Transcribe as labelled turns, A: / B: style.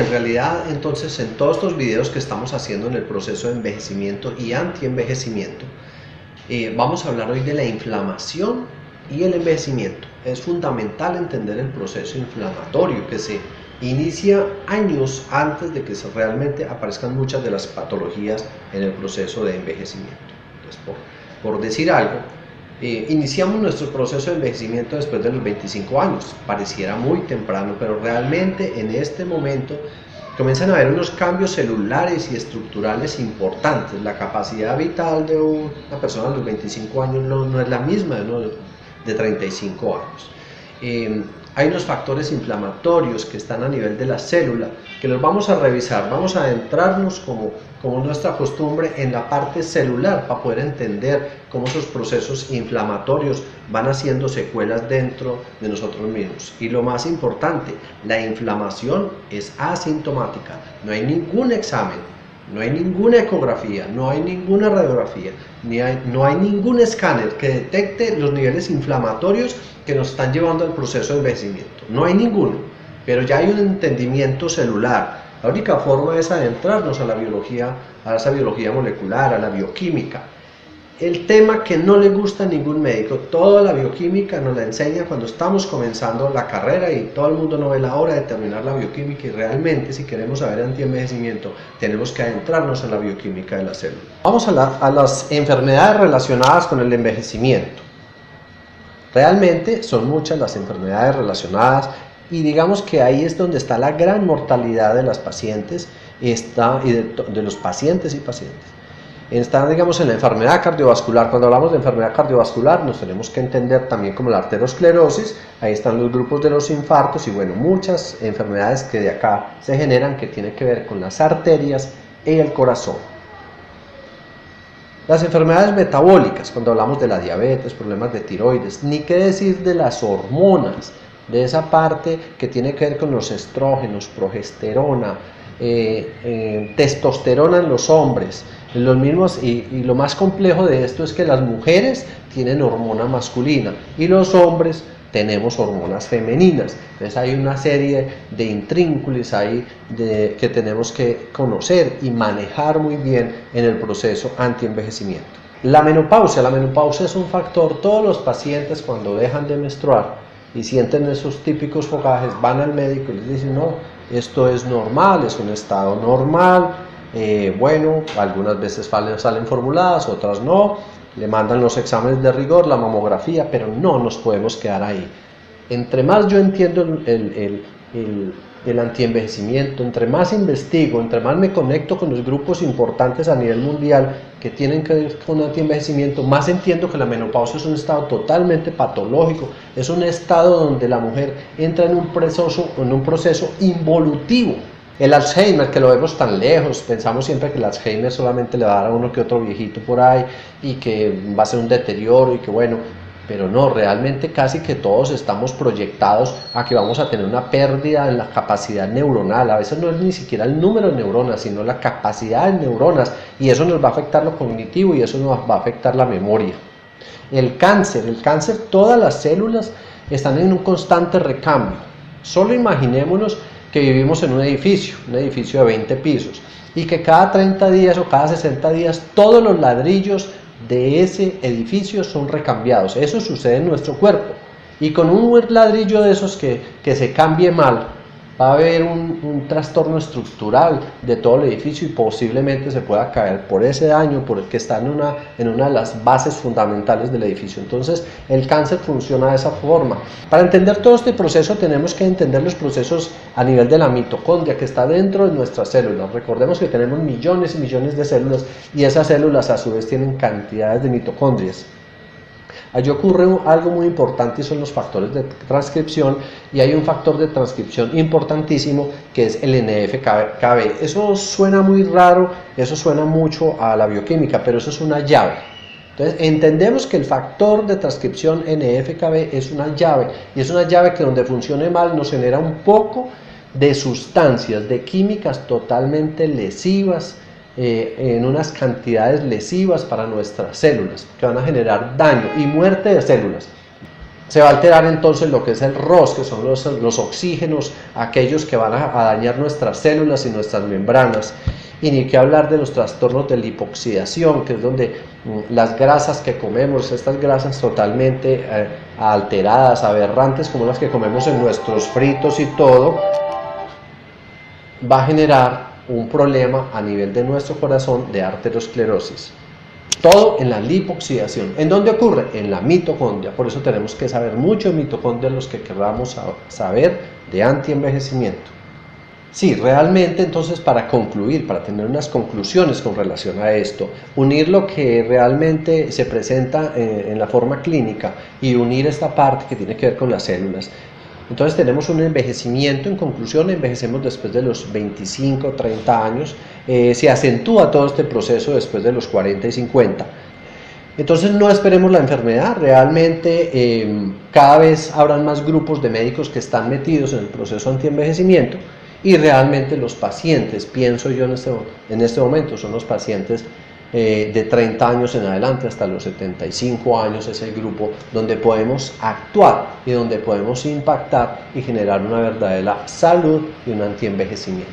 A: En realidad, entonces, en todos estos videos que estamos haciendo en el proceso de envejecimiento y anti-envejecimiento, vamos a hablar hoy de la inflamación y el envejecimiento. Es fundamental entender el proceso inflamatorio que se inicia años antes de que realmente aparezcan muchas de las patologías en el proceso de envejecimiento. Entonces, por decir algo, iniciamos nuestro proceso de envejecimiento después de los 25 años. Pareciera muy temprano, pero realmente en este momento comienzan a haber unos cambios celulares y estructurales importantes. La capacidad vital de una persona a los 25 años no es la misma de uno de 35 años. Hay unos factores inflamatorios que están a nivel de la célula, que los vamos a revisar. Vamos a adentrarnos, como nuestra costumbre, en la parte celular para poder entender cómo esos procesos inflamatorios van haciendo secuelas dentro de nosotros mismos. Y lo más importante, la inflamación es asintomática. No hay ningún examen, no hay ninguna ecografía, no hay ninguna radiografía, no hay ningún escáner que detecte los niveles inflamatorios que nos están llevando al proceso de envejecimiento. No hay ninguno, pero ya hay un entendimiento celular. La única forma es adentrarnos a la biología, a esa biología molecular, a la bioquímica. El tema que no le gusta a ningún médico, toda la bioquímica nos la enseña cuando estamos comenzando la carrera y todo el mundo no ve la hora de terminar la bioquímica, y realmente, si queremos saber antienvejecimiento, tenemos que adentrarnos en la bioquímica de la célula. Vamos a las enfermedades relacionadas con el envejecimiento. Realmente son muchas las enfermedades relacionadas, y digamos que ahí es donde está la gran mortalidad de las pacientes y de los pacientes y pacientes. Está, digamos, en la enfermedad cardiovascular. Cuando hablamos de enfermedad cardiovascular nos tenemos que entender también como la arteriosclerosis. Ahí están los grupos de los infartos y bueno, muchas enfermedades que de acá se generan, que tienen que ver con las arterias y el corazón. Las enfermedades metabólicas, cuando hablamos de la diabetes, problemas de tiroides, ni qué decir de las hormonas, de esa parte que tiene que ver con los estrógenos, progesterona, testosterona en los hombres, los mismos, y lo más complejo de esto es que las mujeres tienen hormona masculina y los hombres tenemos hormonas femeninas. Entonces hay una serie de intrínculos ahí que tenemos que conocer y manejar muy bien en el proceso antienvejecimiento. La menopausia es un factor. Todos los pacientes, cuando dejan de menstruar y sienten esos típicos fogajes, van al médico y les dicen: no, esto es normal, es un estado normal. Bueno, algunas veces salen formuladas, otras no. Le mandan los exámenes de rigor, la mamografía, pero no nos podemos quedar ahí. Entre más yo entiendo el antienvejecimiento, entre más investigo, entre más me conecto con los grupos importantes a nivel mundial que tienen que ver con antienvejecimiento, más entiendo que la menopausia es un estado totalmente patológico, es un estado donde la mujer entra en un proceso involutivo. El Alzheimer, que lo vemos tan lejos, pensamos siempre que el Alzheimer solamente le va a dar a uno que otro viejito por ahí y que va a ser un deterioro y que bueno, pero no, realmente casi que todos estamos proyectados a que vamos a tener una pérdida en la capacidad neuronal. A veces no es ni siquiera el número de neuronas, sino la capacidad de neuronas, y eso nos va a afectar lo cognitivo y eso nos va a afectar la memoria. El cáncer, todas las células están en un constante recambio. Solo imaginémonos que vivimos en un edificio de 20 pisos, y que cada 30 días o cada 60 días todos los ladrillos de ese edificio son recambiados. Eso sucede en nuestro cuerpo, y con un ladrillo de esos que se cambie mal, va a haber un trastorno estructural de todo el edificio y posiblemente se pueda caer por ese daño, porque está en una de las bases fundamentales del edificio. Entonces el cáncer funciona de esa forma. Para entender todo este proceso tenemos que entender los procesos a nivel de la mitocondria, que está dentro de nuestras células. Recordemos que tenemos millones y millones de células, y esas células a su vez tienen cantidades de mitocondrias. Allí ocurre algo muy importante, y son los factores de transcripción, y hay un factor de transcripción importantísimo que es el NF-κB. Eso suena muy raro, eso suena mucho a la bioquímica, pero eso es una llave. Entonces entendemos que el factor de transcripción NF-κB es una llave, y es una llave que donde funcione mal nos genera un poco de sustancias, de químicas totalmente lesivas, en unas cantidades lesivas para nuestras células, que van a generar daño y muerte de células. Se va a alterar entonces lo que es el ROS, que son los oxígenos, aquellos que van a dañar nuestras células y nuestras membranas. Y ni que hablar de los trastornos de lipoxidación, que es donde las grasas que comemos, estas grasas totalmente alteradas, aberrantes, como las que comemos en nuestros fritos y todo, va a generar un problema a nivel de nuestro corazón de arteriosclerosis. Todo en la lipoxidación. ¿En dónde ocurre? En la mitocondria. Por eso tenemos que saber mucho de mitocondria los que queramos saber de antienvejecimiento. Sí, realmente entonces para concluir, para tener unas conclusiones con relación a esto, unir lo que realmente se presenta en la forma clínica y unir esta parte que tiene que ver con las células. Entonces tenemos un envejecimiento, en conclusión envejecemos después de los 25, 30 años, se acentúa todo este proceso después de los 40 y 50. Entonces no esperemos la enfermedad, realmente cada vez habrán más grupos de médicos que están metidos en el proceso antienvejecimiento y realmente los pacientes, pienso yo en este momento, son los pacientes de 30 años en adelante hasta los 75 años, es el grupo donde podemos actuar y donde podemos impactar y generar una verdadera salud y un antienvejecimiento.